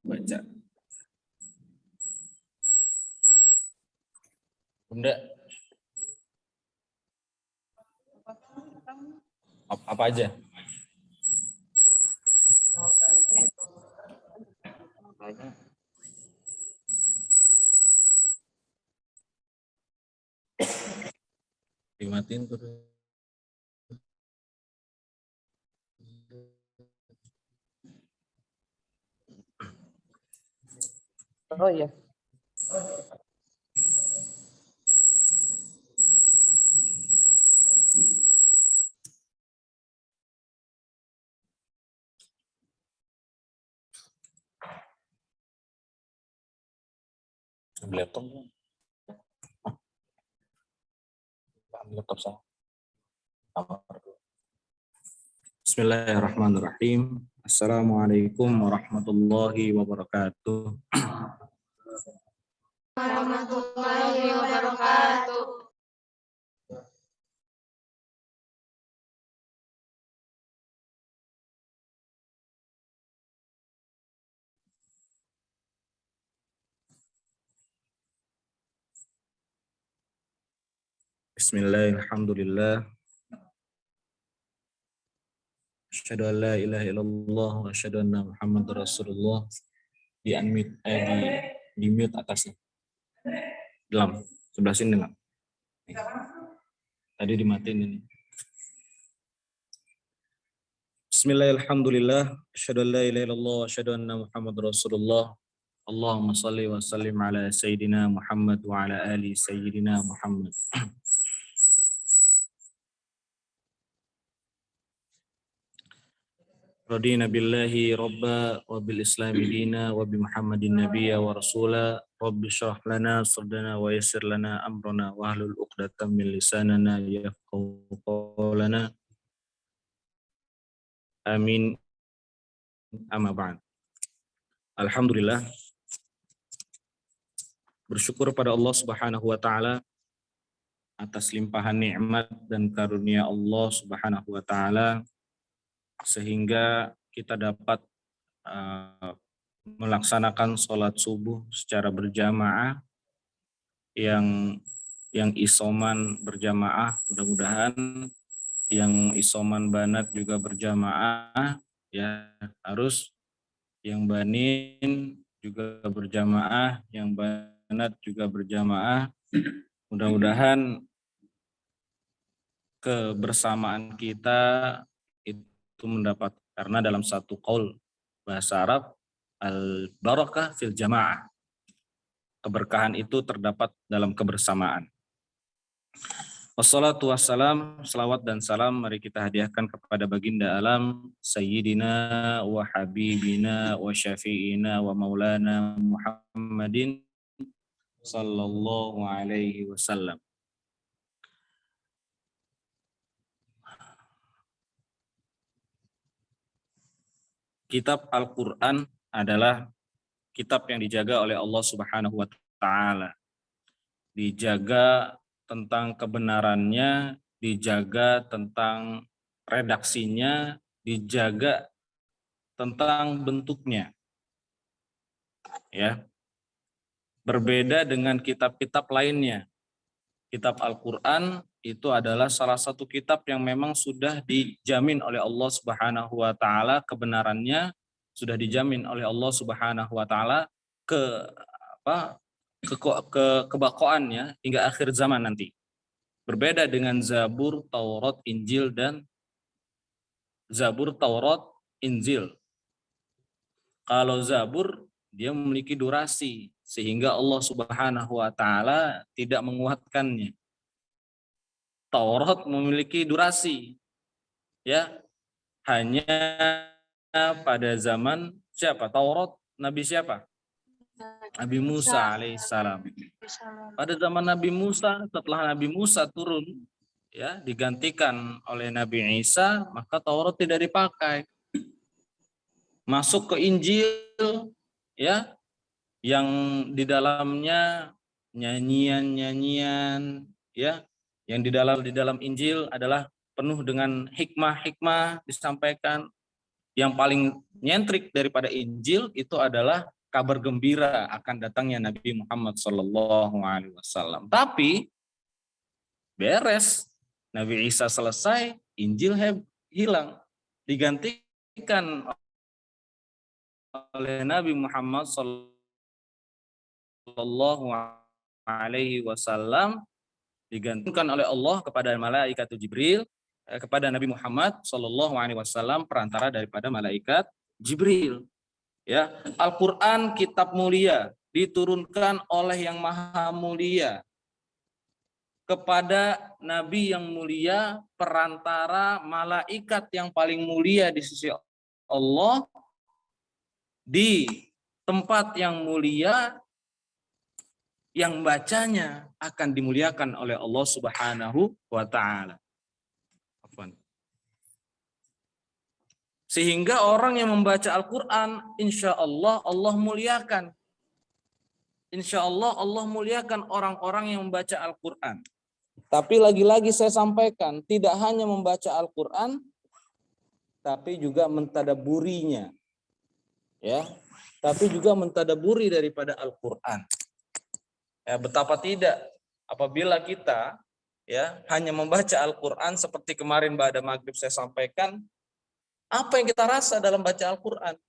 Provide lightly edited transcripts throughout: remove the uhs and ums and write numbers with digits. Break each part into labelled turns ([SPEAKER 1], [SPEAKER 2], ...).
[SPEAKER 1] Baca. Bunda. Apa aja? Dimatiin terus.
[SPEAKER 2] Oh iya.
[SPEAKER 1] Laptop. Laptop saya. Bismillahirrahmanirrahim. Assalamualaikum warahmatullahi wabarakatuh.
[SPEAKER 3] Warahmatullahi wabarakatuh.
[SPEAKER 1] Bismillahirrahmanirrahim. Asyhadu an la ilaha illallah wa asyhadu anna Muhammadar Rasulullah. Di mute atasnya. Dalam sebelah sini enggak? Tadi dimatiin ini. Bismillahirrahmanirrahim. Asyhadu an la ilaha illallah wa asyhadu anna Muhammadar Rasulullah. Allahumma shalli wa sallim ala sayyidina Muhammad wa ala ali sayyidina Muhammad. Radina billahi rabba wa bil islami dina wa bi Muhammadin nabiyya wa rasula. Rabbi syrah lana sadana wa yassir lana amrana wa hlul 'uqdatam min lisanana yafqahu qawlana. Amin. Amma ba'd. Alhamdulillah, bersyukur pada Allah Subhanahu wa taala atas limpahan nikmat dan karunia Allah Subhanahu wa taala sehingga kita dapat melaksanakan sholat subuh secara berjamaah, yang isoman berjamaah, mudah-mudahan yang isoman banat juga berjamaah, ya harus yang banin juga berjamaah, yang banat juga berjamaah. Mudah-mudahan kebersamaan kita itu mendapat, karena dalam satu qaul bahasa Arab, al-barakah fil jamaah, keberkahan itu terdapat dalam kebersamaan. Wassalatu wassalam, salawat dan salam mari kita hadiahkan kepada baginda alam Sayyidina wa Habibina wa Syafi'ina wa Maulana Muhammadin sallallahu alaihi wasallam. Kitab Al-Quran adalah kitab yang dijaga oleh Allah Subhanahu wa ta'ala. Dijaga tentang kebenarannya, dijaga tentang redaksinya, dijaga tentang bentuknya. Ya. Berbeda dengan kitab-kitab lainnya. Kitab Al-Quran itu adalah salah satu kitab yang memang sudah dijamin oleh Allah Subhanahu wa taala, kebenarannya sudah dijamin oleh Allah Subhanahu wa taala kebakoannya hingga akhir zaman nanti. Berbeda dengan Zabur, Taurat, Injil dan Zabur, Taurat, Injil. Kalau Zabur dia memiliki durasi sehingga Allah Subhanahu wa taala tidak menguatkannya. Taurat memiliki durasi, ya, hanya pada zaman siapa? Taurat Nabi siapa? Nabi Musa alaihissalam. Pada zaman Nabi Musa, setelah Nabi Musa turun, ya digantikan oleh Nabi Isa, maka Taurat tidak dipakai. Masuk ke Injil, ya, yang di dalamnya nyanyian-nyanyian, ya, yang di dalam Injil adalah penuh dengan hikmah-hikmah disampaikan. Yang paling nyentrik daripada Injil itu adalah kabar gembira akan datangnya Nabi Muhammad SAW. Tapi beres Nabi Isa selesai, Injil hilang, digantikan oleh Nabi Muhammad SAW, digantikan oleh Allah kepada malaikat Jibril, kepada Nabi Muhammad SAW perantara daripada malaikat Jibril. Ya, Al-Qur'an kitab mulia diturunkan oleh yang maha mulia kepada nabi yang mulia, perantara malaikat yang paling mulia di sisi Allah, di tempat yang mulia, yang bacanya akan dimuliakan oleh Allah Subhanahu wa taala. Sehingga orang yang membaca Al-Qur'an, insya Allah Allah muliakan. Insya Allah Allah muliakan orang-orang yang membaca Al-Qur'an. Tapi lagi-lagi saya sampaikan, tidak hanya membaca Al-Qur'an, tapi juga mentadaburinya. Ya, tapi juga mentadaburi daripada Al-Qur'an. Ya, betapa tidak apabila kita ya hanya membaca Al-Qur'an seperti kemarin pada maghrib saya sampaikan, apa yang kita rasa dalam baca Al-Qur'an?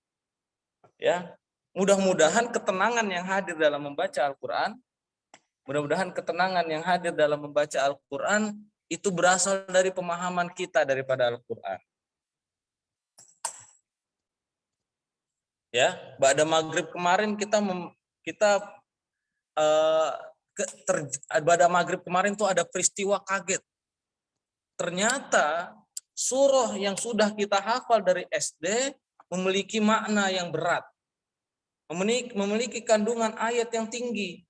[SPEAKER 1] Ya, mudah-mudahan ketenangan yang hadir dalam membaca Al-Qur'an, mudah-mudahan ketenangan yang hadir dalam membaca Al-Qur'an itu berasal dari pemahaman kita daripada Al-Qur'an. Ya, pada maghrib kemarin pada maghrib kemarin tuh ada peristiwa kaget. Ternyata surah yang sudah kita hafal dari SD memiliki makna yang berat, memiliki kandungan ayat yang tinggi.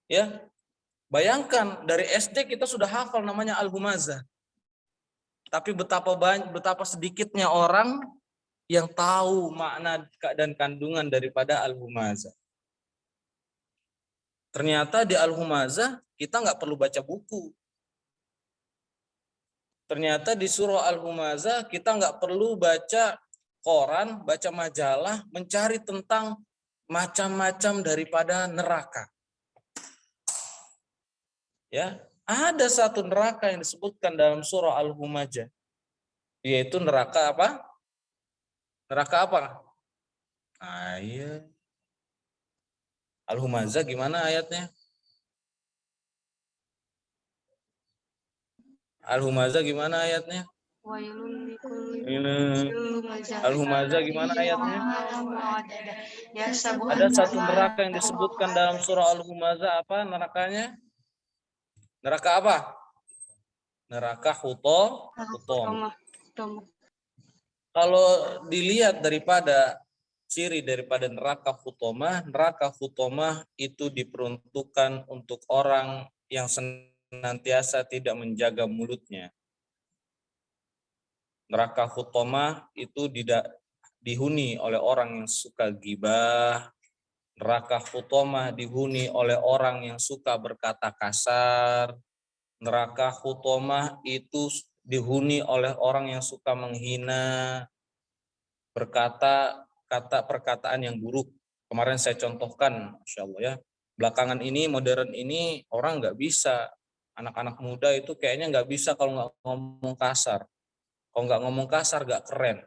[SPEAKER 1] Ya, bayangkan dari SD kita sudah hafal namanya Al-Humazah. Tapi betapa sedikitnya orang yang tahu makna dan kandungan daripada Al-Humazah. Ternyata di Al-Humazah kita nggak perlu baca buku. Ternyata di surah Al-Humazah kita nggak perlu baca koran, baca majalah, mencari tentang macam-macam daripada neraka. Ya, ada satu neraka yang disebutkan dalam surah Al-Humazah, yaitu neraka apa? Neraka apa? Ayat. Al-Humazah gimana ayatnya? Al-Humazah gimana ayatnya? Al-Humazah gimana ayatnya? Ada satu neraka yang disebutkan dalam surah Al-Humazah, apa nerakanya? Neraka apa? Neraka Huthomah. Kalau dilihat daripada ciri daripada neraka Huthomah itu diperuntukkan untuk orang yang senantiasa tidak menjaga mulutnya. Neraka Huthomah itu dihuni oleh orang yang suka gibah. Neraka Huthomah dihuni oleh orang yang suka berkata kasar. Neraka Huthomah itu dihuni oleh orang yang suka menghina, berkata perkataan yang buruk. Kemarin saya contohkan, Masya Allah ya. Belakangan ini, modern ini, orang nggak bisa. Anak-anak muda itu kayaknya nggak bisa kalau nggak ngomong kasar. Kalau nggak ngomong kasar, nggak keren.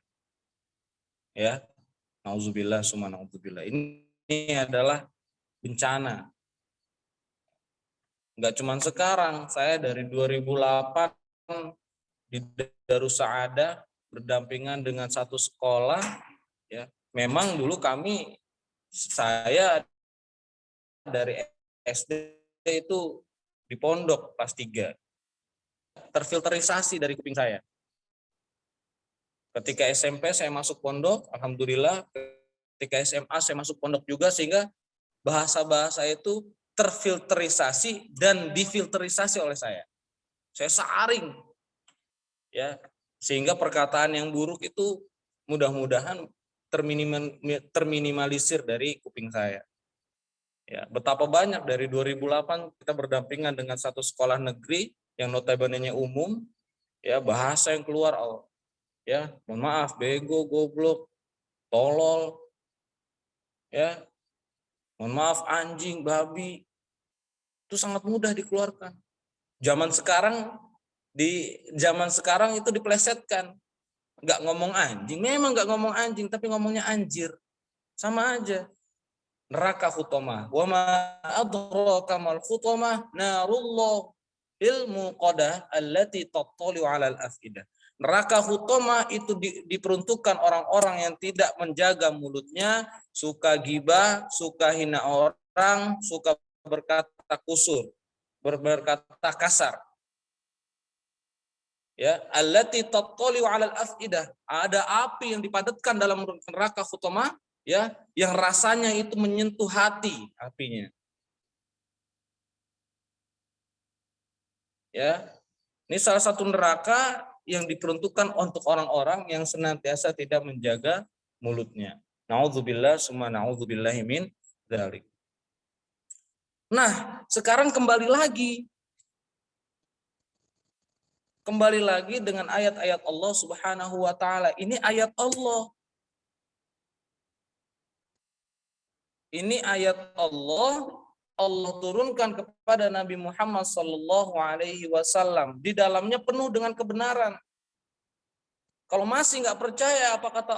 [SPEAKER 1] Ya, nauzubillah, summa nauzubillah. Ini adalah bencana. Nggak cuma sekarang, saya dari 2008 di Darus Saadah berdampingan dengan satu sekolah. Ya, memang dulu saya dari SD itu di pondok kelas 3. Terfilterisasi dari kuping saya. Ketika SMP saya masuk pondok, alhamdulillah ketika SMA saya masuk pondok juga, sehingga bahasa-bahasa itu terfilterisasi dan difilterisasi oleh saya. Saya saring, ya, sehingga perkataan yang buruk itu mudah-mudahan terminimalisir dari kuping saya. Ya, betapa banyak dari 2008 kita berdampingan dengan satu sekolah negeri yang notabene-nya umum, ya, bahasa yang keluar, ya, mohon maaf, bego, goblok, tolol, ya, mohon maaf, anjing, babi, itu sangat mudah dikeluarkan. Zaman sekarang itu diplesetkan, nggak ngomong anjing, memang nggak ngomong anjing, tapi ngomongnya anjir, sama aja. Neraka hutomah, wa ma adraka mal hutomah, narullah ilmu qadah allati tattali'u 'alal afidah. Neraka hutomah itu diperuntukkan orang-orang yang tidak menjaga mulutnya, suka gibah, suka hina orang, suka berkata kusur, berkata kasar. Ya, allati tattali'u 'alal afidah. Ada api yang dipadatkan dalam neraka hutomah, ya, yang rasanya itu menyentuh hati apinya. Ya, ini salah satu neraka yang diperuntukkan untuk orang-orang yang senantiasa tidak menjaga mulutnya. Nauzubillah summa nauzubillahi min dzalik. Nah, sekarang kembali lagi dengan ayat-ayat Allah Subhanahu wa taala. Ini ayat Allah. Ini ayat Allah turunkan kepada Nabi Muhammad sallallahu alaihi wasallam. Di dalamnya penuh dengan kebenaran. Kalau masih nggak percaya apa kata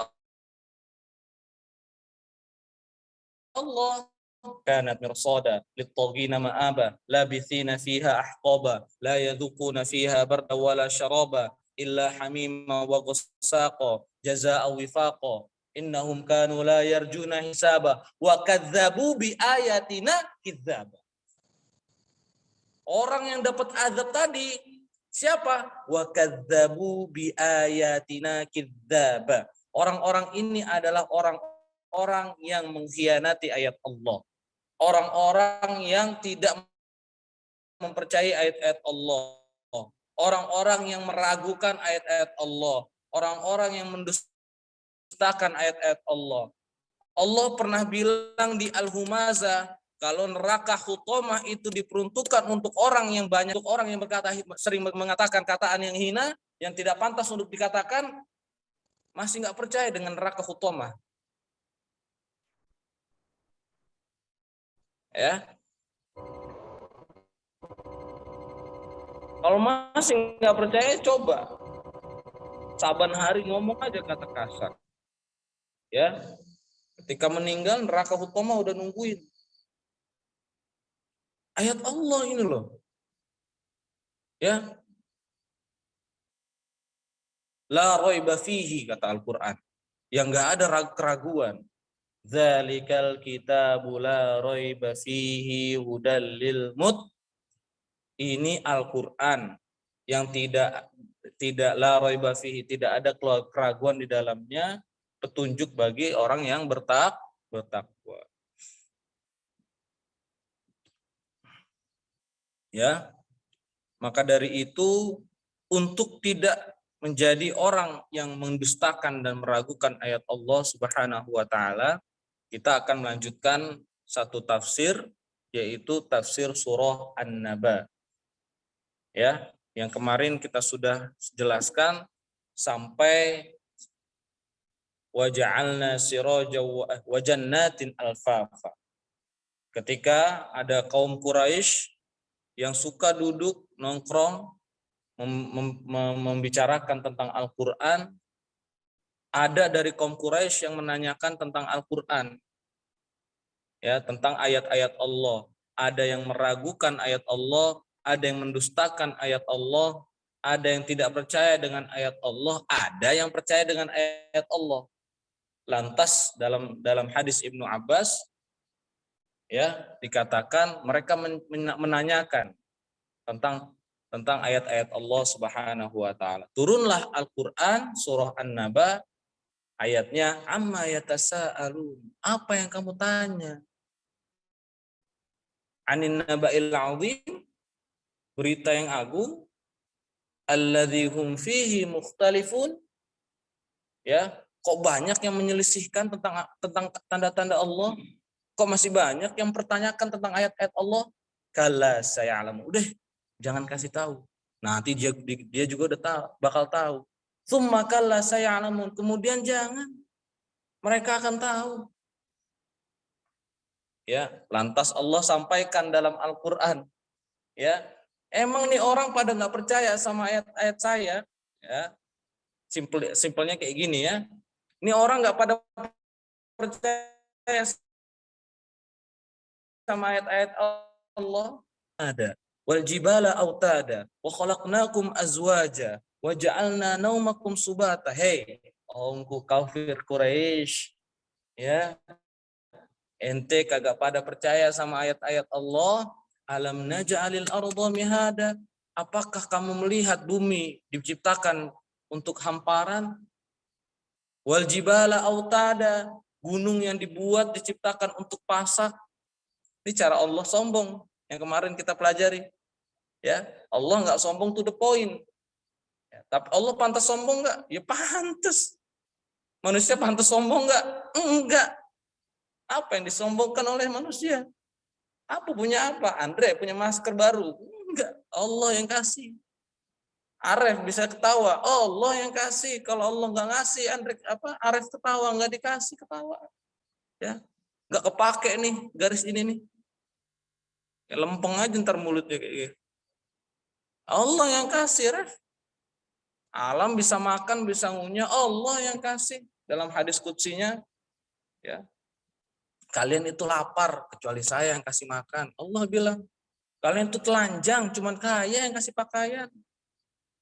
[SPEAKER 1] Allah, kanat mirsada lit-taghina ma'aba labithina fiha ahqaba la yadhuquna fiha barda wala syaraba illa hamima wa ghassaqa jazaa'u wifaqa innahum kanu la yarjuna hisaba wa kadzdzabu bi ayatina kidzaba. Orang yang dapat azab tadi siapa? Wa kadzdzabu bi ayatina kidzaba. Orang-orang ini adalah orang-orang yang mengkhianati ayat Allah. Orang-orang yang tidak mempercayai ayat-ayat Allah. Orang-orang yang meragukan ayat-ayat Allah. Orang-orang yang mendustakan ayat-ayat Allah. Allah pernah bilang di Al-Humazah, kalau neraka hutomah itu diperuntukkan untuk orang yang banyak, untuk orang yang sering mengatakan kataan yang hina, yang tidak pantas untuk dikatakan, masih nggak percaya dengan neraka hutomah. Ya, kalau masih nggak percaya, coba saban hari ngomong aja kata kasar. Ya, ketika meninggal neraka hutomah udah nungguin. Ayat Allah ini loh. Ya, la raiba fihi kata Al-Quran. Yang nggak ada keraguan. Dzalikal kitabu la raiba fihi hudal lil mut. Ini Al-Quran yang tidak la raiba fihi, tidak ada keraguan di dalamnya, petunjuk bagi orang yang bertakwa. Ya. Maka dari itu, untuk tidak menjadi orang yang mendustakan dan meragukan ayat Allah Subhanahu wa taala, kita akan melanjutkan satu tafsir, yaitu tafsir surah An-Naba. Ya, yang kemarin kita sudah jelaskan sampai waja'alna siraja wa jannatin alfafa. Ketika ada kaum Quraisy yang suka duduk nongkrong membicarakan tentang Al-Quran, ada dari kaum Quraisy yang menanyakan tentang Al-Quran, ya, tentang ayat-ayat Allah. Ada yang meragukan ayat Allah, ada yang mendustakan ayat Allah, ada yang tidak percaya dengan ayat Allah, ada yang percaya dengan ayat Allah. Lantas dalam hadis Ibnu Abbas, ya, dikatakan mereka menanyakan tentang ayat-ayat Allah Subhanahu wa taala. Turunlah Al-Qur'an surah An-Naba Ayatnya amma yatasaalun. Apa yang kamu tanya? Anin naba'il 'adzim, berita yang agung, alladzi hum fihi mukhtalifun. Ya, kok banyak yang menyelisihkan tentang tanda-tanda Allah? Kok masih banyak yang mempertanyakan tentang ayat-ayat Allah? Kalla saya'lamu. Udah, jangan kasih tahu. Nanti dia juga udah tahu, bakal tahu. Tsumma kalla saya'lamun. Kemudian jangan, mereka akan tahu. Ya, lantas Allah sampaikan dalam Al-Qur'an, ya. Emang nih orang pada nggak percaya sama ayat-ayat saya, ya. Simpelnya kayak gini ya. Ini orang nggak pada percaya sama ayat-ayat Allah. Ada. Wal jibala autada wa khalaqnakum azwaja wa ja'alna naumakum subata. Hei, ongku kafir Quraisy, ya. Ente kagak pada percaya sama ayat-ayat Allah. Alam naj'alil arda mihada. Apakah kamu melihat bumi diciptakan untuk hamparan? Wal jibala autada, gunung yang dibuat diciptakan untuk pasak. Ini cara Allah sombong yang kemarin kita pelajari. Ya, Allah nggak sombong to the point. Ya, tapi Allah pantas sombong nggak? Ya pantas. Manusia pantas sombong nggak? Enggak. Apa yang disombongkan oleh manusia? Apa punya apa? Andre punya masker baru? Enggak. Allah yang kasih. Aref bisa ketawa. Allah yang kasih. Kalau Allah nggak ngasih, Aref ketawa, nggak dikasih ketawa. Ya, nggak kepake nih garis ini nih. Ya, lempeng aja ntar mulutnya kayak gitu. Allah yang kasih, Ref. Alam bisa makan, bisa ngunyah, Allah yang kasih. Dalam hadis qudsinya, ya, kalian itu lapar, kecuali saya yang kasih makan. Allah bilang, kalian itu telanjang, cuman kaya yang kasih pakaian.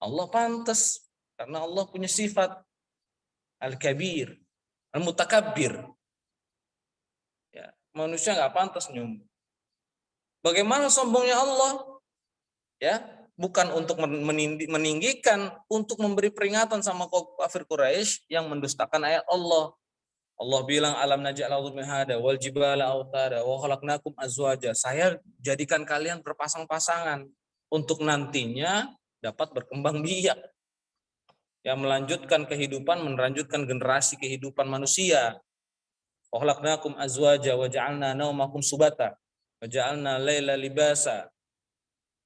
[SPEAKER 1] Allah pantas, karena Allah punya sifat al-kabir, al-mutakabbir. Ya, manusia nggak pantas nyumbang. Bagaimana sombongnya Allah? Ya, bukan untuk meninggikan, untuk memberi peringatan sama kafir Quraisy yang mendustakan ayat Allah. Allah bilang alam naj'al mihada wal jibala autada wa khalaqnakum azwaja. Saya jadikan kalian berpasang-pasangan untuk nantinya dapat berkembang biak. Yang melanjutkan kehidupan, melanjutkan generasi kehidupan manusia. Wa khalaqnakum azwaja wa ja'alna naumakum subata wa ja'alna laila libasa.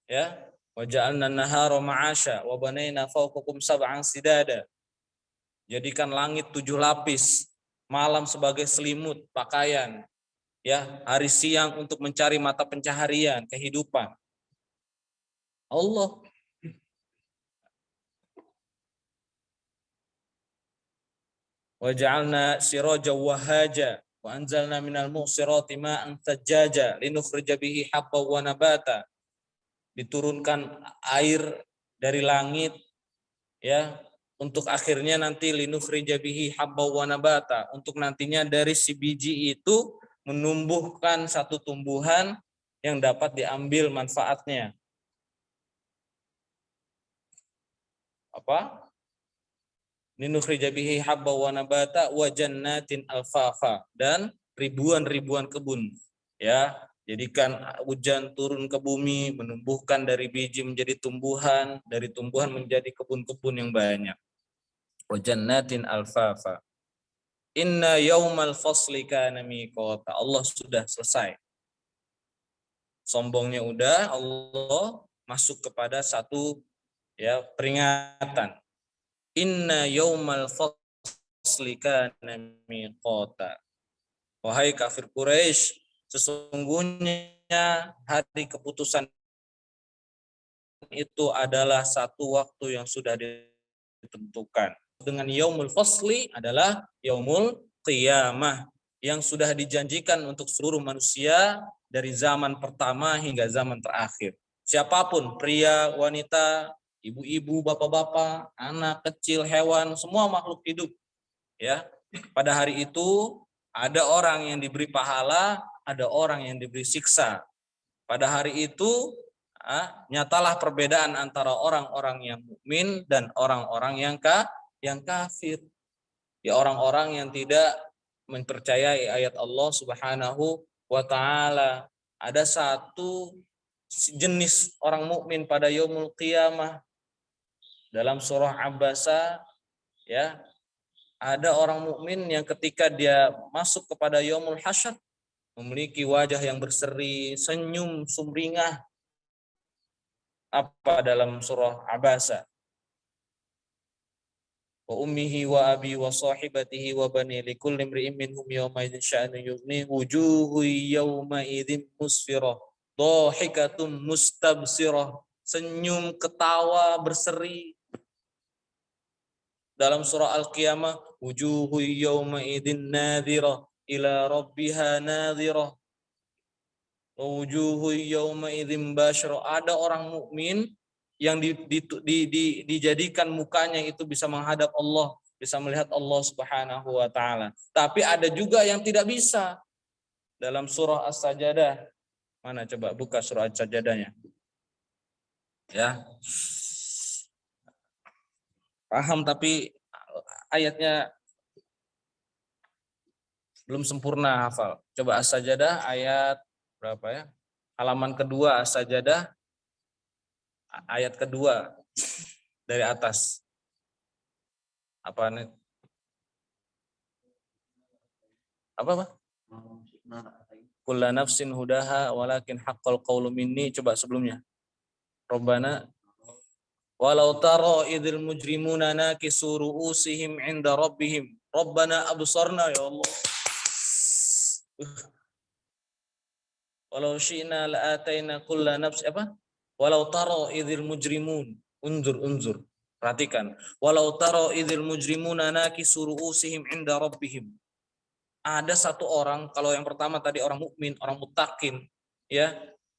[SPEAKER 1] Ya, wa ja'alna nahara ma'asha wa banayna fawqakum sab'an sidada. Jadikan langit 7 lapis, malam sebagai selimut pakaian, ya, hari siang untuk mencari mata pencaharian kehidupan. Allah. Wa ja'alna siraja wahaja wa anzalna minal mu'sirati ma'an thajjaja linukhrija bihi habba wa nabata. Diturunkan air dari langit, ya, untuk akhirnya nanti linukhrija bihi habba wa nabata, untuk nantinya dari si biji itu menumbuhkan satu tumbuhan yang dapat diambil manfaatnya. Apa? Linukhrija bihi habba wa nabata wa jannatin alfafa, dan ribuan-ribuan kebun. Ya, jadikan hujan turun ke bumi, menumbuhkan dari biji menjadi tumbuhan, dari tumbuhan menjadi kebun-kebun yang banyak. Wa jannatin alfafa. Inna yaumal fasli kana miqata. Allah sudah selesai. Sombongnya udah, Allah masuk kepada satu, ya, peringatan. Inna yaumal fasli kana miqata. Wahai kafir Quraisy, sesungguhnya hari keputusan itu adalah satu waktu yang sudah ditentukan. Dengan yaumul fasli adalah yaumul qiyamah, yang sudah dijanjikan untuk seluruh manusia dari zaman pertama hingga zaman terakhir. Siapapun, pria, wanita, ibu-ibu, bapak-bapak, anak kecil, hewan, semua makhluk hidup, ya. Pada hari itu ada orang yang diberi pahala, ada orang yang diberi siksa. Pada hari itu nyatalah perbedaan antara orang-orang yang mukmin dan orang-orang yang kafir. Ya orang-orang yang tidak mempercayai ayat Allah Subhanahu wa taala. Ada satu jenis orang mukmin pada yaumul qiyamah dalam surah Abasa, ya. Ada orang mukmin yang ketika dia masuk kepada yaumul hasyr memiliki wajah yang berseri, senyum sumringah. Apa dalam surah Abasa? Wa ummihi wa abi wa sahibatihi wa bani likulli imri'in minhum yawma idzin sya'nu yughni wujuhu yawma idzin musfirah dhahikatum mustabsirah, senyum ketawa berseri. Dalam surah Al-Qiyamah wujuhu yawma idzin nadhirah ila rabbiha nadhirah wa wujuhu yawma idzin basyirah. Ada orang mukmin yang dijadikan mukanya itu bisa menghadap Allah, bisa melihat Allah Subhanahu wa taala. Tapi ada juga yang tidak bisa. Dalam surah As-Sajdah, mana coba buka surah As-Sajdahnya. Ya. Paham tapi ayatnya belum sempurna hafal. Coba As-Sajdah ayat berapa ya? Halaman kedua As-Sajdah ayat kedua dari atas. Apa nih? Apa? Kullu nafsin hudaha walakin haqqal qawlu minni. Coba sebelumnya. Rabbana walau tara idzil mujrimuna nakisu ru'usihim 'inda rabbihim. Rabbana absarna ya Allah. Walau syi'na la'ataina kulla nafs apa? Walau tara idzil mujrimun. Unzur. Perhatikan. Walau tara idzil mujrimuna nakisu ru'usihim 'inda rabbihim. Ada satu orang, kalau yang pertama tadi orang mukmin, orang muttaqin, ya,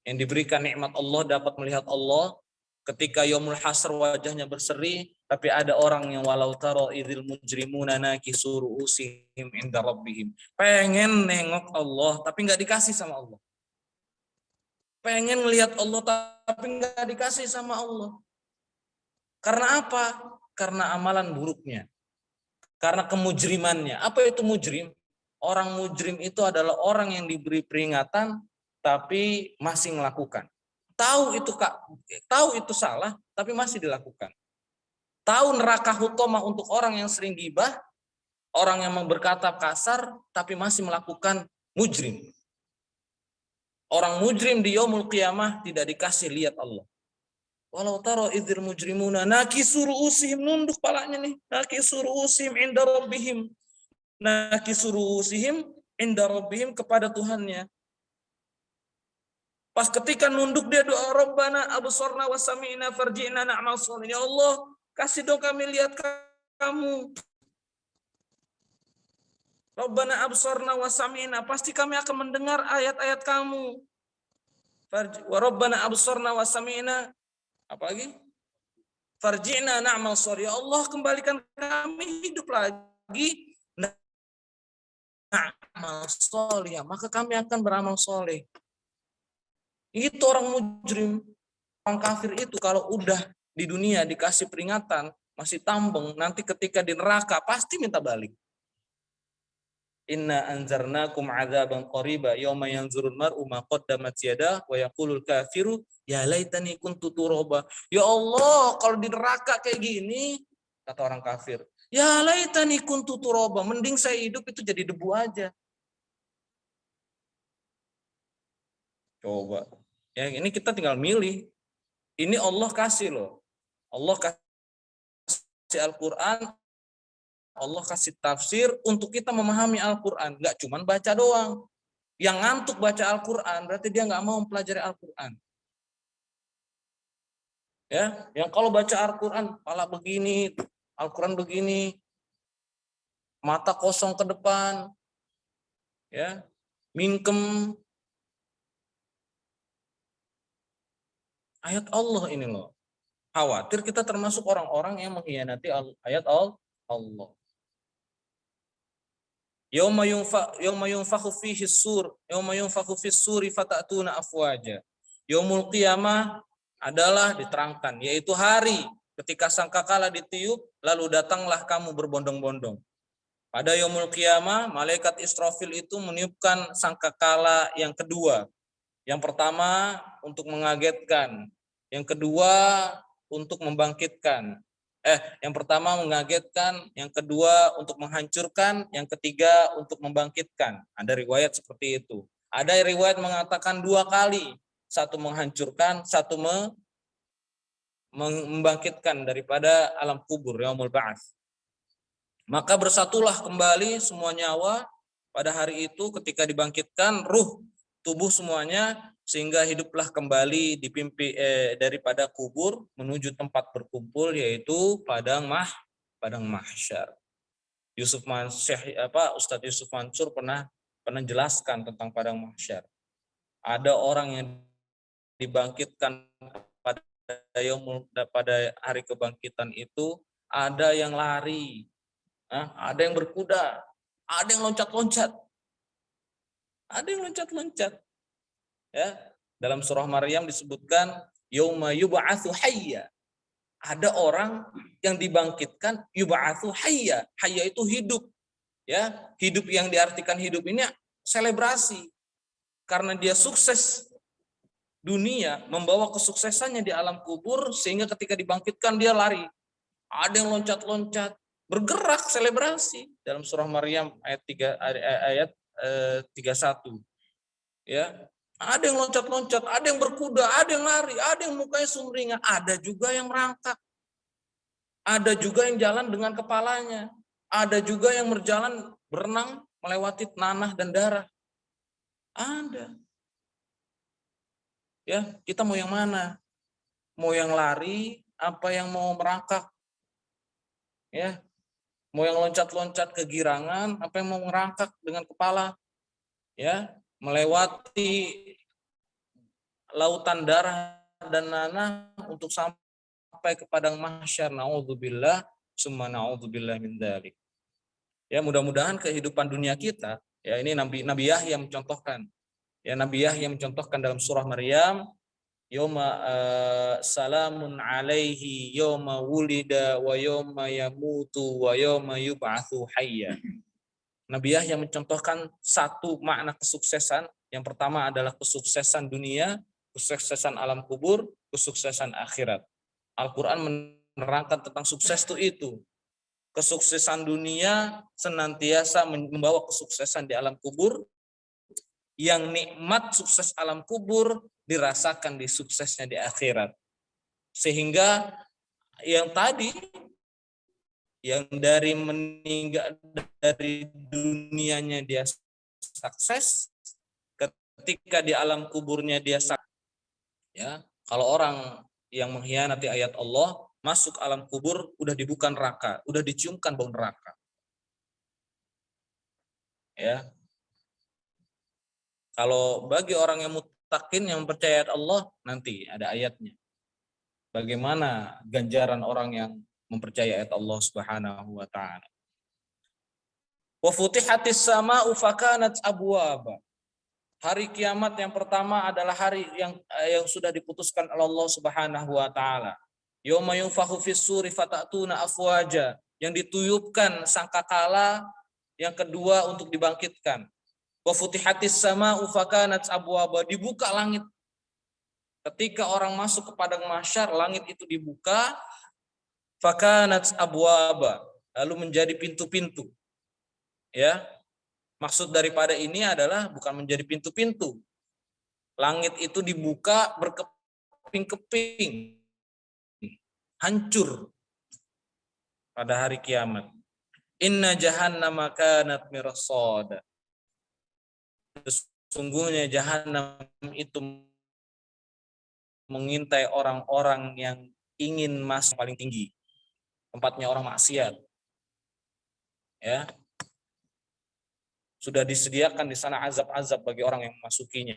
[SPEAKER 1] yang diberikan nikmat Allah dapat melihat Allah ketika yaumul hasr wajahnya berseri, tapi ada orang yang walau tara idzil mujrimuna nakisu ru'usihim 'inda rabbihim. Pengen nengok Allah tapi enggak dikasih sama Allah. Pengen melihat Allah tapi enggak dikasih sama Allah. Karena apa? Karena amalan buruknya. Karena kemujrimannya. Apa itu mujrim? Orang mujrim itu adalah orang yang diberi peringatan tapi masih melakukan. Tahu itu salah tapi masih dilakukan. Tahu neraka hutomah untuk orang yang sering gibah, orang yang berkata kasar tapi masih melakukan mujrim. Orang mujrim di yaumul qiyamah tidak dikasih lihat Allah. Walau tara idzil mujrimuna nakisu ru'usihim, nunduk palanya nih, nakisu ru'usihim 'inda rabbihim. Nakisu ru'usihim 'inda rabbihim, kepada Tuhannya. Pas ketika nunduk dia doa, Rabbana absarna wa sami'na farji'na na'mal shalihin. Ya Allah, kasih dong kami lihat kamu. Rabbana absarna wa sami'na, pasti kami akan mendengar ayat-ayat kamu. Wa Rabbana absarna wa sami'na, apa lagi? Farji'na na'mal shalihin. Ya Allah, kembalikan kami hidup lagi. Na'mal shalihin, maka kami akan beramal soleh. Itu orang mujrim, orang kafir itu kalau udah di dunia dikasih peringatan, masih tambeng, nanti ketika di neraka pasti minta balik. Inna anzarnakum adzaban qariba yauma yanzurul mar'u ma qaddamat yadah wa yaqulul kafiru ya laitani kuntu turaba. Ya Allah, kalau di neraka kayak gini, kata orang kafir, ya laitani kuntu turaba, mending saya hidup itu jadi debu aja. Coba. Ya, ini kita tinggal milih. Ini Allah kasih loh. Allah kasih Al-Qur'an, Allah kasih tafsir untuk kita memahami Al-Quran. Nggak cuma baca doang. Yang ngantuk baca Al-Quran berarti dia nggak mau mempelajari Al-Quran. Ya, yang kalau baca Al-Quran, kepala begini, Al-Quran begini, mata kosong ke depan, ya, mingkem. Ayat Allah ini loh. Khawatir kita termasuk orang-orang yang mengkhianati ayat Allah. Yauma yunfakhu fihi sur, yauma yunfakhu fis suri fatatuna afwaja. Yaumul qiyamah adalah diterangkan, yaitu hari ketika sangkakala ditiup, lalu datanglah kamu berbondong-bondong. Pada yaumul qiyamah, malaikat Israfil itu meniupkan sangkakala yang kedua. Yang pertama untuk mengagetkan, yang kedua untuk membangkitkan. Yang pertama mengagetkan, yang kedua untuk menghancurkan, yang ketiga untuk membangkitkan. Ada riwayat seperti itu. Ada riwayat mengatakan 2 kali, satu menghancurkan, satu membangkitkan daripada alam kubur, yaumul ba'ats. Maka bersatulah kembali semua nyawa pada hari itu ketika dibangkitkan ruh tubuh semuanya, sehingga hiduplah kembali daripada kubur menuju tempat berkumpul, yaitu padang mahsyar. Ustadz Yusuf Mansur pernah jelaskan tentang padang mahsyar. Ada orang yang dibangkitkan pada hari kebangkitan itu, ada yang lari, ada yang berkuda, ada yang loncat-loncat. Ya, dalam surah Maryam disebutkan yauma yub'atsu hayya. Ada orang yang dibangkitkan yub'atsu hayya. Hayya itu hidup. Ya, hidup yang diartikan hidup ini selebrasi. Karena dia sukses dunia, membawa kesuksesannya di alam kubur, sehingga ketika dibangkitkan dia lari. Ada yang loncat-loncat, bergerak selebrasi dalam surah Maryam ayat 31. Ya, ada yang loncat-loncat, ada yang berkuda, ada yang lari, ada yang mukanya sumringah, ada juga yang merangkak. Ada juga yang jalan dengan kepalanya, ada juga yang berjalan berenang melewati nanah dan darah. Ada. Ya, kita mau yang mana? Mau yang lari apa yang mau merangkak? Ya, mau yang loncat-loncat kegirangan apa yang mau merangkak dengan kepala? Ya, melewati lautan darah dan nanah untuk sampai ke padang mahsyar. Naudzubillah, summa naudzubillah min dzalik. Ya, mudah-mudahan kehidupan dunia kita, ya ini Nabi Yahya mencontohkan. Ya, Nabi Yahya mencontohkan dalam surah Maryam, yauma salamun alaihi yauma wulida wa yauma yamutu wa yauma yub'atsu hayya. Nabi Yahya mencontohkan satu makna kesuksesan. Yang pertama adalah kesuksesan dunia, kesuksesan alam kubur, kesuksesan akhirat. Al-Quran menerangkan tentang sukses itu. Kesuksesan dunia senantiasa membawa kesuksesan di alam kubur. Yang nikmat sukses alam kubur dirasakan di suksesnya di akhirat. Sehingga yang tadi, yang dari meninggal dari dunianya dia sukses, ketika di alam kuburnya dia sukses. Ya, kalau orang yang mengkhianati ayat Allah masuk alam kubur, udah dibuka neraka, udah diciumkan bau neraka. Ya, kalau bagi orang yang muttaqin, yang percaya ayat Allah, nanti ada ayatnya. Bagaimana ganjaran orang yang mempercayai ayat Allah Subhanahu wa taala. Wa futihatis sama'u fakanat abwaba. Hari kiamat yang pertama adalah hari yang sudah diputuskan oleh Allah Subhanahu wa taala. Yauma yunfakhu fis-suri fatatuna afwaja, yang dituyupkan sangkakala yang kedua untuk dibangkitkan. Wa futihatis sama'u fakanat abwaba, dibuka langit. Ketika orang masuk ke padang mahsyar, langit itu dibuka, fakanat abwaba, lalu menjadi pintu-pintu. Ya. Maksud daripada ini adalah bukan menjadi pintu-pintu. Langit itu dibuka berkeping-keping. Hancur pada hari kiamat. Inna jahannama kanat mirsada. Sesungguhnya jahannam itu mengintai orang-orang yang ingin masuk paling tinggi. Tempatnya orang maksiat. Ya. Sudah disediakan di sana azab-azab bagi orang yang memasukinya.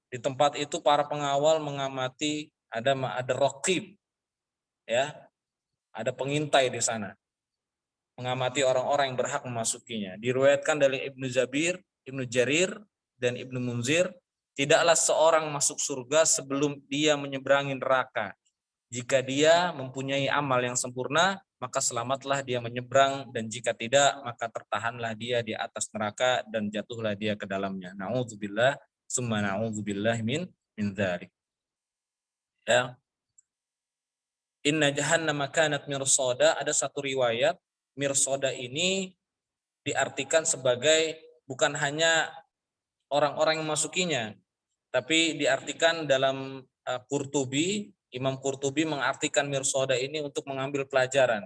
[SPEAKER 1] Di tempat itu para pengawal mengamati, ada raqib, ya, ada pengintai di sana, mengamati orang-orang yang berhak memasukinya. Diriwayatkan dari Ibnu Jarir dan Ibnu Munzir, tidaklah seorang masuk surga sebelum dia menyeberangi neraka, jika dia mempunyai amal yang sempurna maka selamatlah dia menyeberang, dan jika tidak maka tertahanlah dia di atas neraka dan jatuhlah dia ke dalamnya. Na'udzubillah, summa na'udzubillah min dzalik. Ya. Inna jahannama kanat mirsada, ada satu riwayat mirsada ini diartikan sebagai bukan hanya orang-orang yang masukinya, tapi diartikan dalam Qurtubi, Imam Qurtubi mengartikan mirsada ini untuk mengambil pelajaran.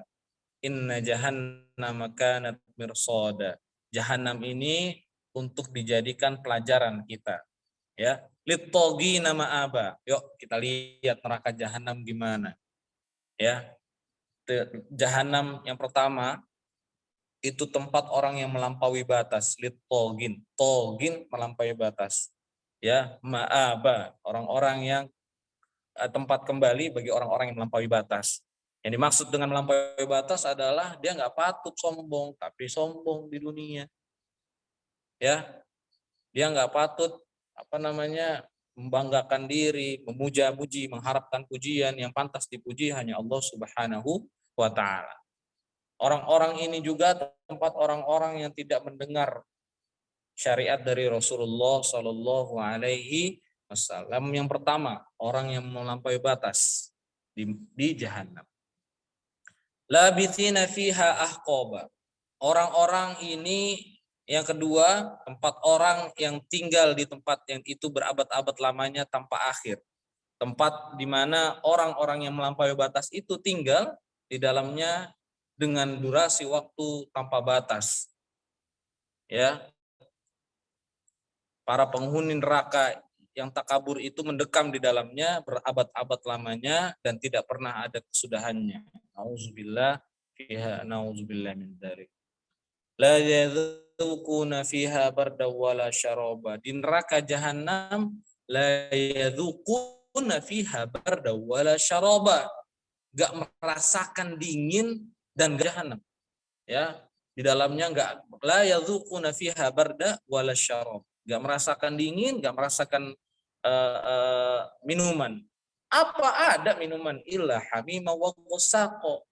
[SPEAKER 1] Inna jahannama kanat mirsada. Jahannam ini untuk dijadikan pelajaran kita. Ya, littogi nama aba. Yuk kita lihat neraka jahannam gimana. Ya, jahannam yang pertama itu tempat orang yang melampaui batas. Littogin, togin melampaui batas. Ya, ma'aba, orang-orang yang tempat kembali bagi orang-orang yang melampaui batas. Yang dimaksud dengan melampaui batas adalah dia nggak patut sombong, tapi sombong di dunia. Ya, dia nggak patut membanggakan diri, memuja-muji, mengharapkan pujian. Yang pantas dipuji hanya Allah Subhanahu wa Ta'ala. Orang-orang ini juga tempat orang-orang yang tidak mendengar syariat dari Rasulullah Shallallahu Alaihi Wasallam. Yang pertama, orang yang melampaui batas di jahanam. Labithina fiha ahqaba. Orang-orang ini yang kedua, tempat orang yang tinggal di tempat yang itu berabad-abad lamanya tanpa akhir. Tempat di mana orang-orang yang melampaui batas itu tinggal di dalamnya dengan durasi waktu tanpa batas. Ya. Para penghuni neraka yang takabur itu mendekam di dalamnya berabad-abad lamanya dan tidak pernah ada kesudahannya. Nauzubillah fiha nauzubillah min dzalik. La yadzuquna fiha barda wala syaraba. Di neraka jahanam la yadzuquna fiha barda wala syaraba. Enggak merasakan dingin dan jahanam. Ya, di dalamnya enggak la yadzuquna fiha barda wala syarab. Enggak merasakan dingin, enggak merasakan minuman. Apa ada minuman? Illa hamima wa ghassaqa.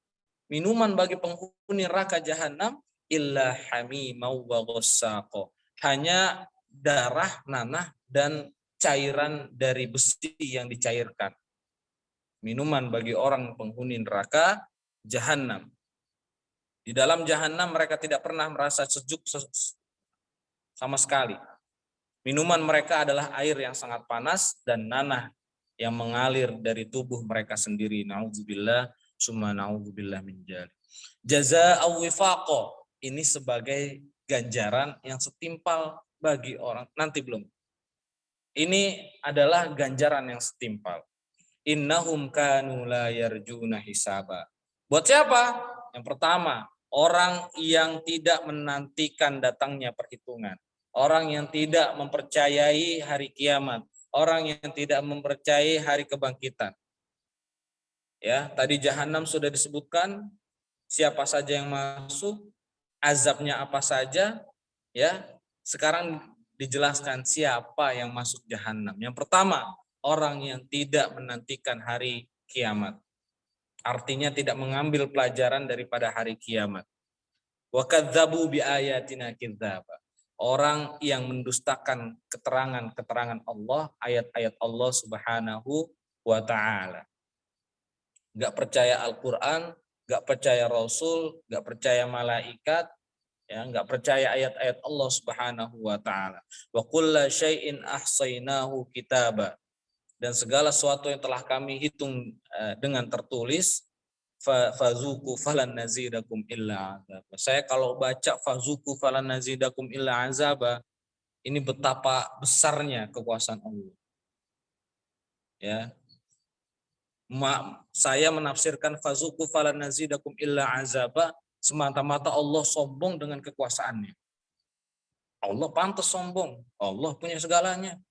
[SPEAKER 1] Minuman bagi penghuni neraka jahanam illa hamima wa ghassaqa. Hanya darah, nanah dan cairan dari besi yang dicairkan. Minuman bagi orang penghuni neraka jahanam. Di dalam jahanam mereka tidak pernah merasa sejuk sama sekali. Minuman mereka adalah air yang sangat panas dan nanah yang mengalir dari tubuh mereka sendiri. Nauzubillah, summa nauzubillah min dzalik. Jazaa'u wifaqa. Ini sebagai ganjaran yang setimpal bagi orang. Nanti belum. Ini adalah ganjaran yang setimpal. Innahum kanu la yarjuna hisaba. Buat siapa? Yang pertama, orang yang tidak menantikan datangnya perhitungan. Orang yang tidak mempercayai hari kiamat, orang yang tidak mempercayai hari kebangkitan. Ya, tadi jahanam sudah disebutkan siapa saja yang masuk, azabnya apa saja, ya. Sekarang dijelaskan siapa yang masuk jahanam. Yang pertama, orang yang tidak menantikan hari kiamat. Artinya tidak mengambil pelajaran daripada hari kiamat. Wa kadzdzabu bi ayatina kidzaba. Orang yang mendustakan keterangan-keterangan Allah, ayat-ayat Allah Subhanahu wa Ta'ala. Enggak percaya Al-Qur'an, enggak percaya Rasul, enggak percaya malaikat, ya, enggak percaya ayat-ayat Allah Subhanahu wa Ta'ala. Wa kullu syai'in ahsainahu kitaba. Dan segala sesuatu yang telah kami hitung dengan tertulis, fazuku falan nazidakum illa azab. Saya kalau baca fazuku falan nazidakum illa azab, ini betapa besarnya kekuasaan Allah. Ya. Saya menafsirkan fazuku falan nazidakum illa azab semata-mata Allah sombong dengan kekuasaannya. Allah pantas sombong. Allah punya segalanya.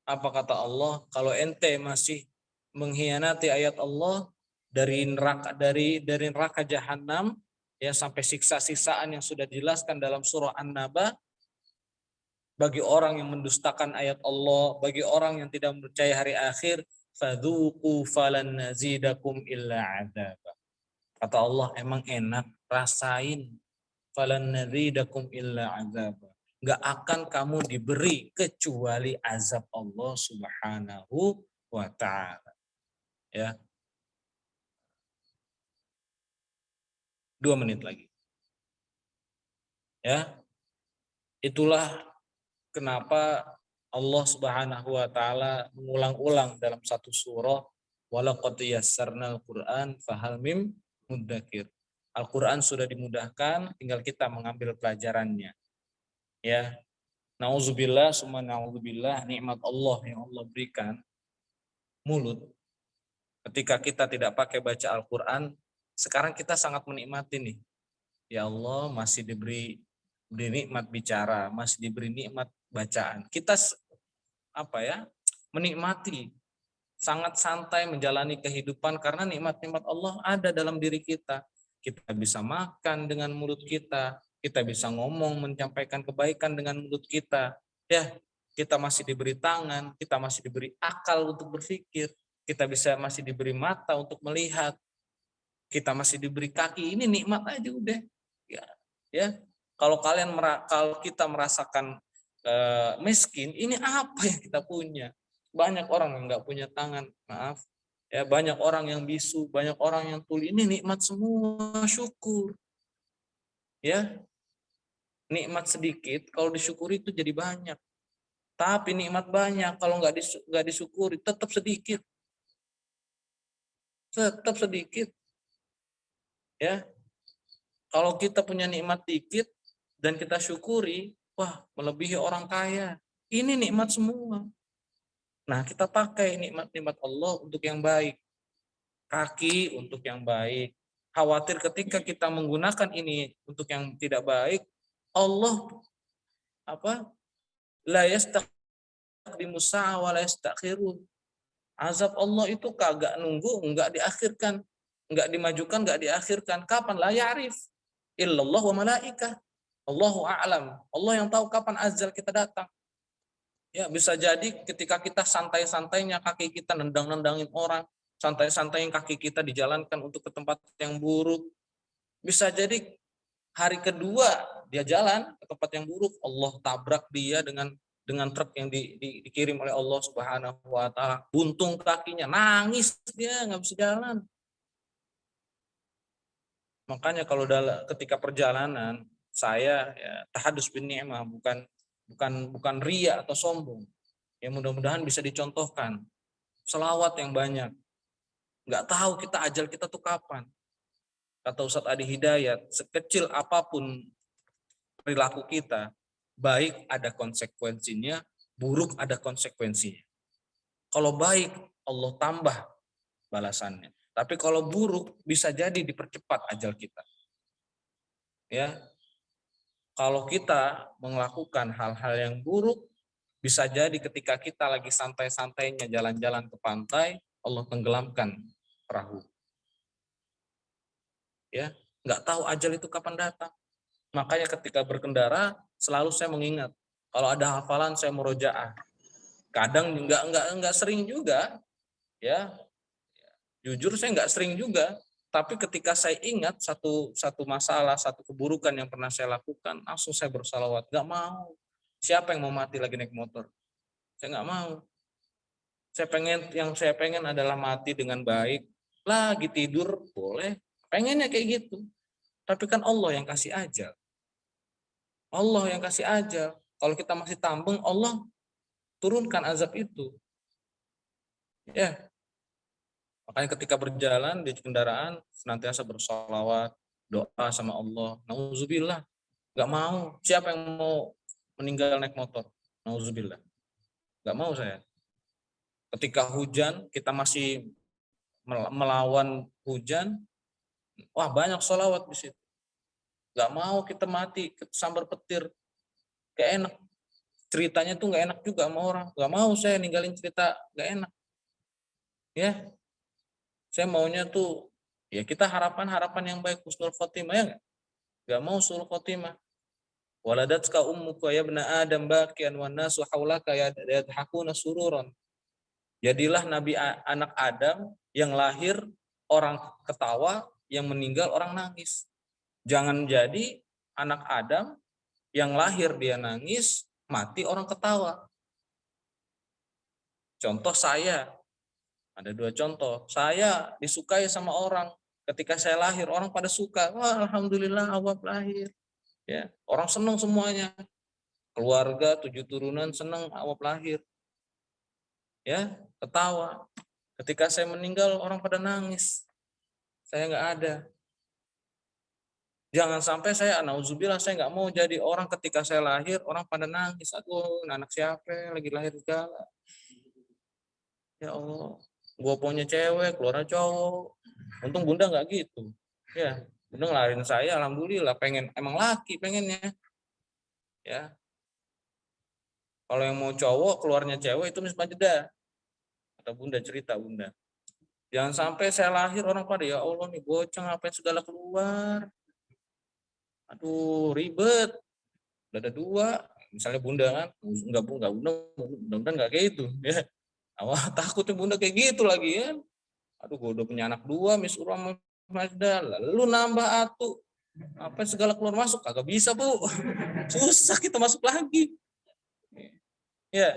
[SPEAKER 1] Apa kata Allah? Kalau ente masih mengkhianati ayat Allah, dari neraka jahanam ya sampai siksa-siksaan yang sudah dijelaskan dalam surah An-Naba bagi orang yang mendustakan ayat Allah, bagi orang yang tidak percaya hari akhir, fadzuqu falan nazidakum illa adzab. Kata Allah, emang enak, rasain. Falan nazidakum illa azab. Enggak akan kamu diberi kecuali azab Allah Subhanahu wa taala. Ya, 2 menit lagi. Ya, itulah kenapa Allah Subhanahu wa taala mengulang-ulang dalam satu surah, walaqad yassarnal Qur'an fahal mim muddakir. Al-Qur'an sudah dimudahkan, tinggal kita mengambil pelajarannya. Ya, nauzubillah summa nauzubillah, nikmat Allah yang Allah berikan mulut. Ketika kita tidak pakai baca Al-Qur'an, sekarang kita sangat menikmati nih. Ya Allah, masih diberi nikmat bicara, masih diberi nikmat bacaan. Kita menikmati, sangat santai menjalani kehidupan karena nikmat-nikmat Allah ada dalam diri kita. Kita bisa makan dengan mulut kita bisa ngomong, menyampaikan kebaikan dengan mulut kita. Ya, kita masih diberi tangan, kita masih diberi akal untuk berpikir, kita masih diberi mata untuk melihat, kita masih diberi kaki. Ini nikmat aja udah. Ya, kalau kita merasakan miskin, ini apa yang kita punya? Banyak orang yang nggak punya tangan, maaf. Ya, banyak orang yang bisu, banyak orang yang tuli. Ini nikmat semua, syukur. Ya, nikmat sedikit kalau disyukuri itu jadi banyak. Tapi nikmat banyak kalau nggak disyukuri tetap sedikit. Tetap sedikit. Ya. Kalau kita punya nikmat dikit dan kita syukuri, wah, melebihi orang kaya. Ini nikmat semua. Nah, kita pakai nikmat-nikmat Allah untuk yang baik. Kaki untuk yang baik. Khawatir ketika kita menggunakan ini untuk yang tidak baik, Allah la yastaqdimu sa'a wa la yastakhirun. Azab Allah itu kagak nunggu, enggak diakhirkan, enggak dimajukan, enggak diakhirkan. Kapan? La ya'rif illallah wa malaikah. Allahu a'lam. Allah yang tahu kapan azal kita datang. Ya, bisa jadi ketika kita santai-santainya kaki kita nendang-nendangin orang, santai-santainya kaki kita dijalankan untuk ke tempat yang buruk. Bisa jadi hari kedua dia jalan ke tempat yang buruk, Allah tabrak dia dengan truk yang dikirim oleh Allah Subhanahu wa taala. Buntung kakinya, nangis dia, nggak bisa jalan. Makanya kalau ketika perjalanan saya ya, tahadus bin ni'mah, bukan ria atau sombong. Ya, mudah-mudahan bisa dicontohkan. Selawat yang banyak. Nggak tahu kita ajal kita tuh kapan. Kata Ustadz Adi Hidayat, sekecil apapun perilaku kita, baik ada konsekuensinya, buruk ada konsekuensinya. Kalau baik, Allah tambah balasannya. Tapi kalau buruk, bisa jadi dipercepat ajal kita. Ya, kalau kita melakukan hal-hal yang buruk, bisa jadi ketika kita lagi santai-santainya jalan-jalan ke pantai, Allah tenggelamkan perahu. Ya, nggak tahu ajal itu kapan datang. Makanya ketika berkendara selalu saya mengingat, kalau ada hafalan saya murojaah. Kadang nggak sering juga, ya. Jujur saya nggak sering juga. Tapi ketika saya ingat satu masalah, satu keburukan yang pernah saya lakukan, langsung saya bersalawat. Nggak mau. Siapa yang mau mati lagi naik motor? Saya nggak mau. Yang saya pengen adalah mati dengan baik. Lagi tidur boleh. Pengennya kayak gitu. Tapi kan Allah yang kasih ajal. Allah yang kasih ajal. Kalau kita masih tambeng, Allah turunkan azab itu. Ya. Makanya ketika berjalan di kendaraan senantiasa bersolawat, doa sama Allah. Nauzubillah. Gak mau. Siapa yang mau meninggal naik motor? Nauzubillah. Gak mau saya. Ketika hujan, kita masih melawan hujan, wah banyak solawat di situ. Gak mau kita mati, sambar petir. Gak enak. Ceritanya tuh gak enak juga sama orang. Gak mau saya ninggalin cerita gak enak. Ya, saya maunya tuh, ya kita harapan yang baik, husnul khotimah, ya gak mau husnul khotimah. Waladatka ummuka ya ibna Adam bakian wan nasu haulaka yadhakuna sururan. Jadilah Nabi anak Adam yang lahir orang ketawa, yang meninggal orang nangis. Jangan jadi anak Adam yang lahir dia nangis, mati orang ketawa. Contoh saya, ada 2 contoh. Saya disukai sama orang. Ketika saya lahir, orang pada suka. Wah, alhamdulillah awak lahir. Ya, orang senang semuanya. Keluarga 7 turunan senang awak lahir. Ya, ketawa. Ketika saya meninggal, orang pada nangis. Saya nggak ada. Jangan sampai saya, nauzubillah, saya nggak mau jadi orang ketika saya lahir, orang pada nangis. Aduh, anak siapa yang lagi lahir segala. Ya Allah, gua punya cewek, keluarnya cowok. Untung bunda nggak gitu. Ya, bunda ngelahirin saya, alhamdulillah, pengen, emang laki pengennya. Ya, kalau yang mau cowok, keluarnya cewek, itu misbah jeda. Kata bunda, cerita bunda. Jangan sampai saya lahir, orang pada, ya Allah nih bocah ngapain segala keluar. Aduh, ribet. Udah ada 2, misalnya bunda kan, enggak bunda, bunda enggak kayak itu. Ya, awal takutnya bunda kayak gitu lagi ya. Aduh, gue udah punya anak 2, Miss Uram Mazda, lalu nambah atu, apa segala keluar masuk, kagak bisa bu, susah kita masuk lagi. Ya,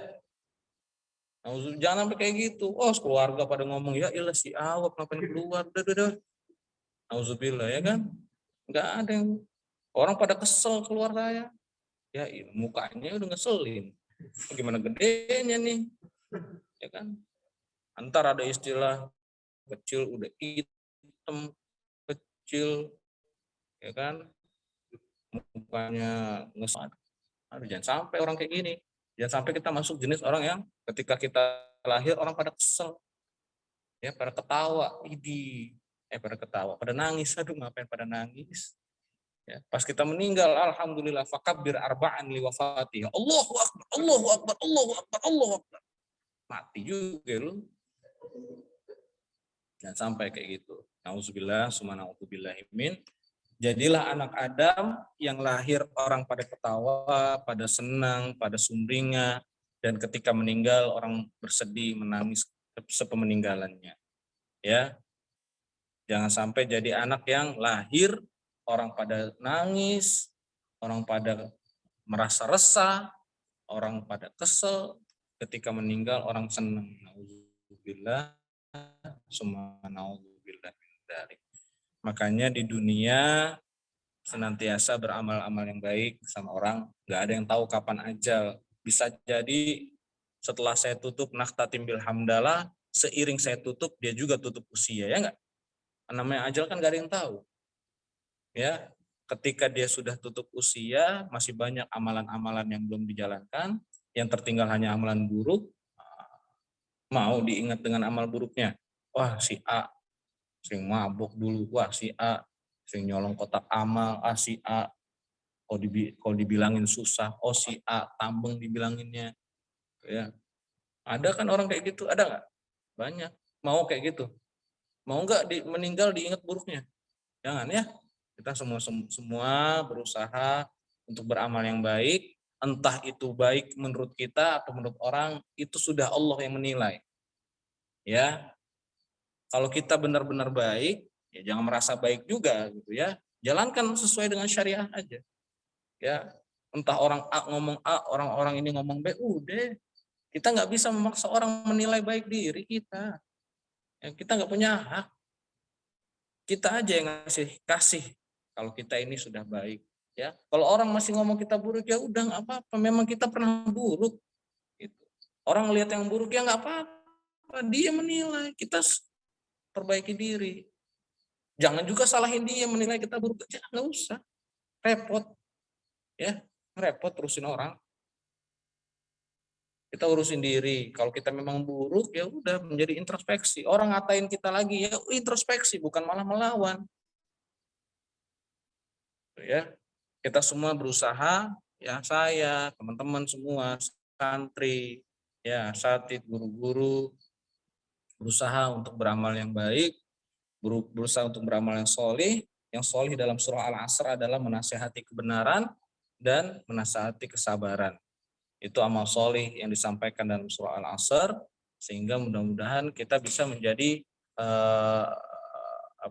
[SPEAKER 1] jangan sampai kayak gitu. Oh, keluarga pada ngomong, ya ilah si awak ngapain keluar, udah. Auzubillah, ya kan, nggak ada yang, orang pada kesel keluar saya. Ya, mukanya udah ngeselin. Gimana gedenya nih, ya kan? Antar ada istilah kecil udah hitam, kecil, ya kan, mukanya ngesat. Aduh, jangan sampai orang kayak gini. Jangan sampai kita masuk jenis orang yang ketika kita lahir orang pada kesel, ya pada ketawa, pada ketawa, pada nangis. Aduh, ngapain pada nangis? Ya, pas kita meninggal, alhamdulillah, fakabbir arba'an li wafati. Allahu akbar, Allahu akbar, Allahu akbar, Allahu akbar. Mati juga lu. Jangan sampai kayak gitu. Nauzubillah, summa na'udzubillahi min. Jadilah anak Adam yang lahir orang pada ketawa, pada senang, pada sumringah, dan ketika meninggal orang bersedih, menangis sepemeninggalannya. Ya, jangan sampai jadi anak yang lahir orang pada nangis, orang pada merasa resah, orang pada kesel, ketika meninggal orang senang. Nauzubillah, summa na'udzubillah min dzalik. Makanya di dunia senantiasa beramal-amal yang baik sama orang. Nggak ada yang tahu kapan ajal. Bisa jadi setelah saya tutup nakhtatim bil hamdalah, seiring saya tutup dia juga tutup usia, ya nggak? Namanya ajal kan nggak ada yang tahu. Ya, ketika dia sudah tutup usia, masih banyak amalan-amalan yang belum dijalankan, yang tertinggal hanya amalan buruk. Mau diingat dengan amal buruknya. Wah, si A sering mabuk dulu, wah si A sering nyolong kotak amal, si A kalau dibilangin susah, oh si A tambeng dibilanginnya. Ya, ada kan orang kayak gitu, ada nggak? Banyak. Mau kayak gitu? Mau nggak meninggal diingat buruknya? Jangan ya. Kita semua berusaha untuk beramal yang baik, entah itu baik menurut kita atau menurut orang, itu sudah Allah yang menilai. Ya, kalau kita benar-benar baik, ya jangan merasa baik juga gitu ya. Jalankan sesuai dengan syariah aja. Ya, entah orang A ngomong A, orang-orang ini ngomong B, udah. Kita nggak bisa memaksa orang menilai baik diri kita. Ya, kita nggak punya hak. Kita aja yang kasih kalau kita ini sudah baik. Ya, kalau orang masih ngomong kita buruk, ya udah nggak apa-apa. Memang kita pernah buruk. Gitu. Orang lihat yang buruk ya nggak apa-apa. Dia menilai, kita perbaiki diri. Jangan juga salahin dia menilai kita buruk. Jangan, nggak usah. Repot. Ya, repot terusin orang. Kita urusin diri. Kalau kita memang buruk, ya udah menjadi introspeksi. Orang ngatain kita lagi, ya introspeksi, bukan malah melawan. Ya, kita semua berusaha, ya saya, teman-teman semua, santri, ya satid, guru-guru, berusaha untuk beramal yang baik, berusaha untuk beramal yang solih. Yang solih dalam surah Al-Asr adalah menasihati kebenaran dan menasihati kesabaran. Itu amal solih yang disampaikan dalam surah Al-Asr, sehingga mudah-mudahan kita bisa menjadi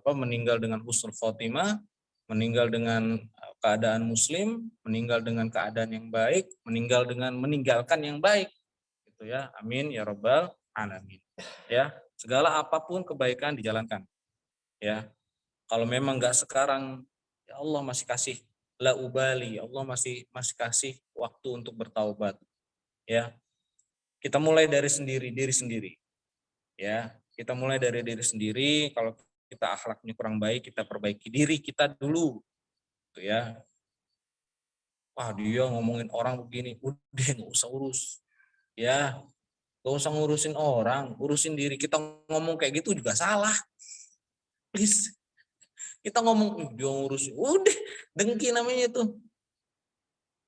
[SPEAKER 1] meninggal dengan husnul khotimah, meninggal dengan keadaan muslim, meninggal dengan keadaan yang baik, meninggal dengan meninggalkan yang baik. Gitu ya. Amin ya rabbal alamin. Ya, segala apapun kebaikan dijalankan. Ya. Kalau memang enggak sekarang, ya Allah masih kasih la ubali, Allah masih kasih waktu untuk bertaubat. Ya. Kita mulai dari diri sendiri. Ya, kita mulai dari diri sendiri. Kalau kita akhlaknya kurang baik, kita perbaiki diri kita dulu. Gitu ya. Wah, dia ngomongin orang begini, udah nggak usah urus. Ya, nggak usah ngurusin orang, urusin diri. Kita ngomong kayak gitu juga salah. Please. Kita ngomong, dia ngurusin. Udah, dengki namanya itu.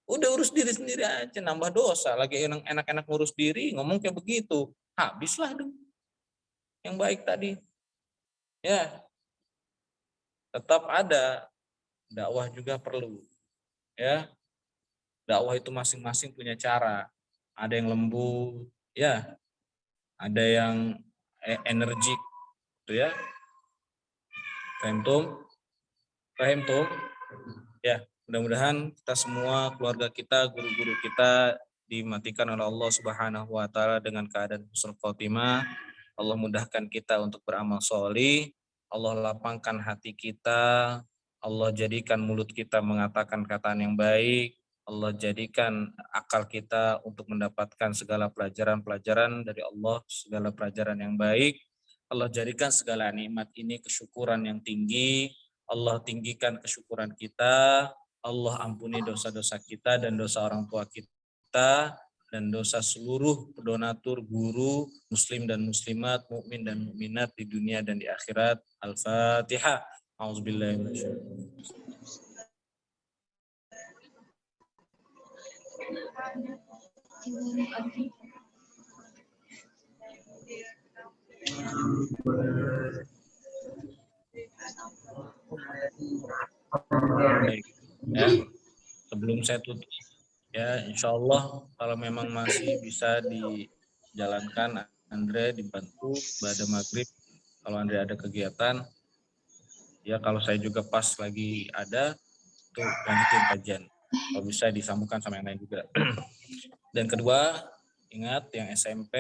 [SPEAKER 1] Udah urus diri sendiri aja, nambah dosa. Lagi enak-enak ngurus diri, ngomong kayak begitu. Habislah dong. Yang baik tadi. Ya, tetap ada. Dakwah juga perlu. Ya, dakwah itu masing-masing punya cara. Ada yang lembut, ya. Ada yang energik, gitu ya. Fahim tum? Ya, mudah-mudahan kita semua, keluarga kita, guru-guru kita dimatikan oleh Allah Subhanahu wa taala dengan keadaan husnul khotimah. Allah mudahkan kita untuk beramal sholih. Allah lapangkan hati kita. Allah jadikan mulut kita mengatakan kataan yang baik. Allah jadikan akal kita untuk mendapatkan segala pelajaran-pelajaran dari Allah, segala pelajaran yang baik. Allah jadikan segala nikmat ini kesyukuran yang tinggi. Allah tinggikan kesyukuran kita. Allah ampuni dosa-dosa kita dan dosa orang tua kita dan dosa seluruh donatur, guru, muslim dan muslimat, mukmin dan mukminat di dunia dan di akhirat. Al-Fatihah. Auzubillahi minasyaitonir Baik. Ya, sebelum saya tutup, ya insya Allah kalau memang masih bisa dijalankan, Andre dibantu pada maghrib. Kalau Andre ada kegiatan, ya kalau saya juga pas lagi ada, tuh lanjutin kajian. Kalau bisa disambungkan sama yang lain juga. Dan kedua, ingat yang SMP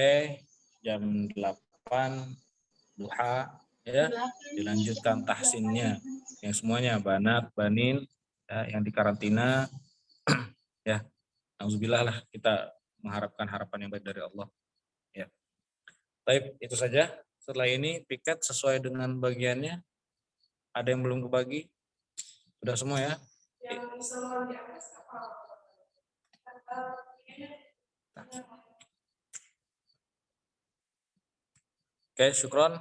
[SPEAKER 1] jam 8 duha, ya dilanjutkan tahsinnya. Yang semuanya banat, banin, ya, yang di karantina, ya auzubillah lah, kita mengharapkan harapan yang baik dari Allah. Ya. Baik, itu saja. Setelah ini piket sesuai dengan bagiannya. Ada yang belum kebagi? Sudah semua ya? Oke, syukron.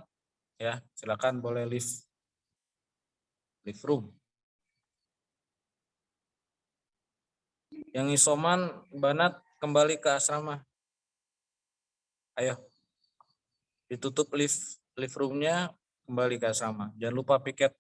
[SPEAKER 1] Ya, silakan boleh live room. Yang isoman, banat kembali ke asrama. Ayo, ditutup live roomnya, kembali ke asrama. Jangan lupa piket